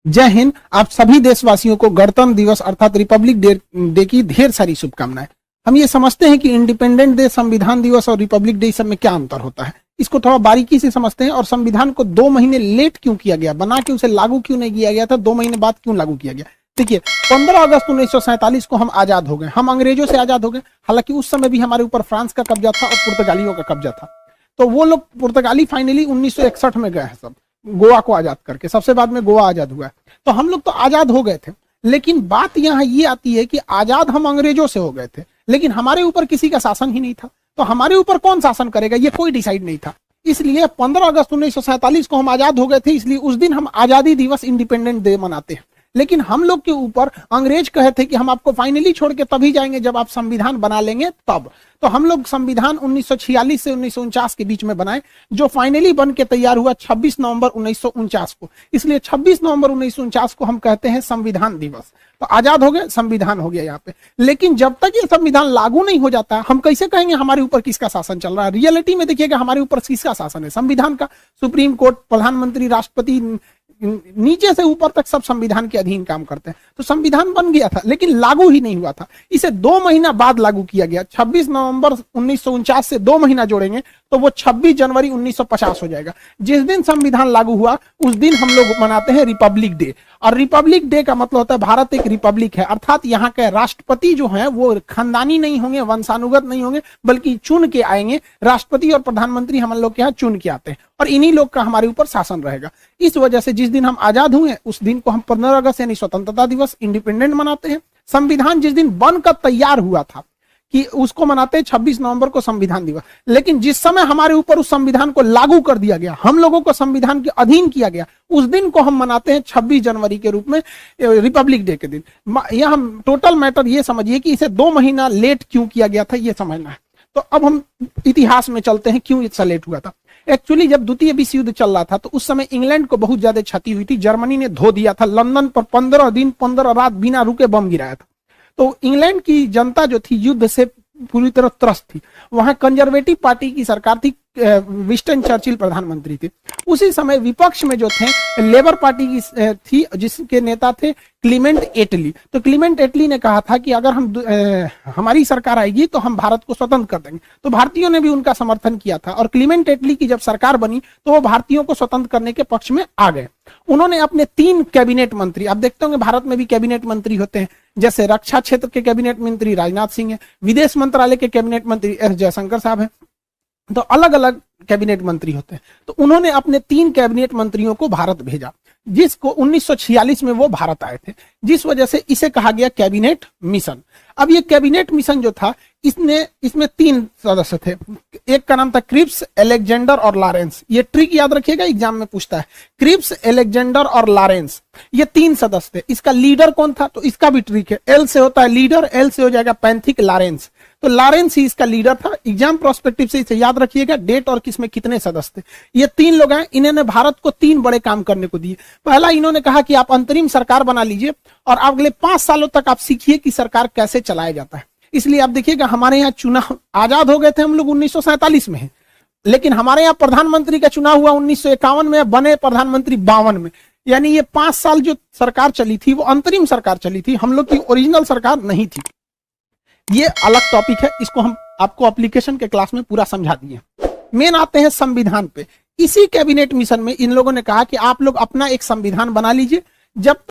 जय हिंद। आप सभी देशवासियों को गणतंत्र दिवस अर्थात रिपब्लिक डे की ढेर सारी शुभकामनाएं। हम ये समझते हैं कि इंडिपेंडेंट डे, संविधान दिवस और रिपब्लिक डे सब में क्या अंतर होता है, इसको थोड़ा बारीकी से समझते हैं। और संविधान को 2 महीने लेट क्यों किया गया, बना के उसे लागू क्यों नहीं किया गया था, 2 महीने बाद क्यों लागू किया गया। देखिए, 15 अगस्त 1947 को हम आजाद हो गए, हम अंग्रेजों से आजाद हो गए। हालांकि उस समय भी हमारे ऊपर फ्रांस का कब्जा था और पुर्तगालियों का कब्जा था। तो वो लोग पुर्तगाली फाइनली 1961 में गए हैं सब, गोवा को आजाद करके। सबसे बाद में गोवा आजाद हुआ है। तो हम लोग तो आजाद हो गए थे, लेकिन बात यहाँ ये आती है कि आजाद हम अंग्रेजों से हो गए थे, लेकिन हमारे ऊपर किसी का शासन ही नहीं था। तो हमारे ऊपर कौन शासन करेगा, ये कोई डिसाइड नहीं था। इसलिए 15 अगस्त 1947 को हम आजाद हो गए थे, इसलिए उस दिन हम आजादी दिवस, इंडिपेंडेंट डे मनाते हैं। लेकिन हम लोग के ऊपर अंग्रेज कहे थे कि हम आपको फाइनली छोड़ के तभी जाएंगे जब आप संविधान बना लेंगे तब। तो हम लोग संविधान 1946 से 1949 के बीच में बनाए, जो फाइनली बन के तैयार हुआ 26 नवंबर 1949 को। इसलिए 26 नवंबर 1949 को हम कहते हैं संविधान दिवस। तो आजाद हो गए, संविधान हो गया यहाँ पे। लेकिन जब तक ये संविधान लागू नहीं हो जाता, हम कैसे कहेंगे हमारे ऊपर किसका शासन चल रहा है। रियलिटी में देखिएगा हमारे ऊपर किसका शासन है, संविधान का। सुप्रीम कोर्ट, प्रधानमंत्री, राष्ट्रपति, नीचे से ऊपर तक सब संविधान के अधीन काम करते हैं। तो संविधान बन गया था लेकिन लागू ही नहीं हुआ था। इसे 2 महीना बाद लागू किया गया। 26 नवंबर 1949 से 2 महीना जोड़ेंगे तो वो 26 जनवरी 1950 हो जाएगा। जिस दिन संविधान लागू हुआ उस दिन हम लोग मनाते हैं रिपब्लिक डे। और रिपब्लिक डे का मतलब होता है भारत एक रिपब्लिक है, अर्थात यहाँ के राष्ट्रपति जो है वो खानदानी नहीं होंगे, वंशानुगत नहीं होंगे, बल्कि चुन के आएंगे। राष्ट्रपति और प्रधानमंत्री हम लोग के यहाँ चुन के आते हैं और इन्हीं लोग का हमारे ऊपर शासन रहेगा। इस वजह से जिस दिन हम आजाद हुए उस दिन को हम 15 अगस्त यानी स्वतंत्रता दिवस, इंडिपेंडेंट मनाते हैं। संविधान जिस दिन बनकर तैयार हुआ था कि उसको मनाते हैं 26 नवंबर को संविधान दिवस। लेकिन जिस समय हमारे ऊपर उस संविधान को लागू कर दिया गया, हम लोगों को संविधान के अधीन किया गया, उस दिन को हम मनाते हैं 26 जनवरी के रूप में, रिपब्लिक डे के दिन। यह हम टोटल मैटर ये समझिए कि इसे 2 महीना लेट क्यों किया गया था, ये समझना है। तो अब हम इतिहास में चलते हैं, क्यों इतना लेट हुआ था। एक्चुअली जब द्वितीय विश्व युद्ध चल रहा था तो उस समय इंग्लैंड को बहुत ज्यादा क्षति हुई थी। जर्मनी ने धो दिया था, लंदन पर 15 दिन 15 रात बिना रुके बम गिराया था। तो इंग्लैंड की जनता जो थी युद्ध से पूरी तरह त्रस्त थी। वहां कंजर्वेटिव पार्टी की सरकार थी, विंस्टन चर्चिल प्रधानमंत्री थे। उसी समय विपक्ष में जो थे लेबर पार्टी की थी, जिसके नेता थे क्लीमेंट एटली। तो क्लीमेंट एटली ने कहा था कि अगर हमारी सरकार आएगी तो हम भारत को स्वतंत्र कर देंगे। तो भारतीयों ने भी उनका समर्थन किया था और क्लीमेंट एटली की जब सरकार बनी तो वो भारतीयों को स्वतंत्र करने के पक्ष में आ गए। उन्होंने अपने 3 कैबिनेट मंत्री, आप देखते होंगे भारत में भी कैबिनेट मंत्री होते हैं, जैसे रक्षा क्षेत्र के कैबिनेट मंत्री राजनाथ सिंह है, विदेश मंत्रालय के कैबिनेट मंत्री एस जयशंकर साहब हैं। तो अलग अलग कैबिनेट मंत्री होते हैं। तो उन्होंने अपने 3 कैबिनेट मंत्रियों को भारत भेजा, जिसको 1946 में वो भारत आए थे, जिस वजह से इसे कहा गया कैबिनेट मिशन। अब ये कैबिनेट मिशन जो था इसमें 3 सदस्य थे। एक का नाम था क्रिप्स, अलेक्जेंडर और लॉरेंस। ये ट्रिक याद रखिएगा, एग्जाम में पूछता है। क्रिप्स, अलेक्जेंडर और लॉरेंस, ये 3 सदस्य थे। इसका लीडर कौन था, तो इसका भी ट्रिक है। एल से होता है लीडर, एल से हो जाएगा पैंथिक, लॉरेंस। तो लॉरेंस ही इसका लीडर था। एग्जाम प्रोस्पेक्टिव से इसे याद रखिएगा, डेट और किसमें कितने सदस्य थे। ये 3 लोग हैं, इन्होंने भारत को 3 बड़े काम करने को दिए। पहला, इन्होंने कहा कि आप अंतरिम सरकार बना लीजिए और अगले 5 सालों तक आप सीखिए कि सरकार कैसे चलाया जाता है। इसलिए आप देखिएगा हमारे यहाँ चुनाव, आजाद हो गए थे हम लोग 1947 में, लेकिन हमारे यहाँ प्रधानमंत्री का चुनाव हुआ 1951 में, बने प्रधानमंत्री 52 में। यानी ये 5 साल जो सरकार चली थी वो अंतरिम सरकार चली थी, हम लोग की ओरिजिनल सरकार नहीं थी। ये अलग टॉपिक है, इसको हम आपको एप्लीकेशन के क्लास में पूरा समझा दिए। मेन आते हैं संविधान पे। इसी कैबिनेट मिशन में इन लोगों ने कहा कि आप लोग अपना एक संविधान बना लीजिए। जब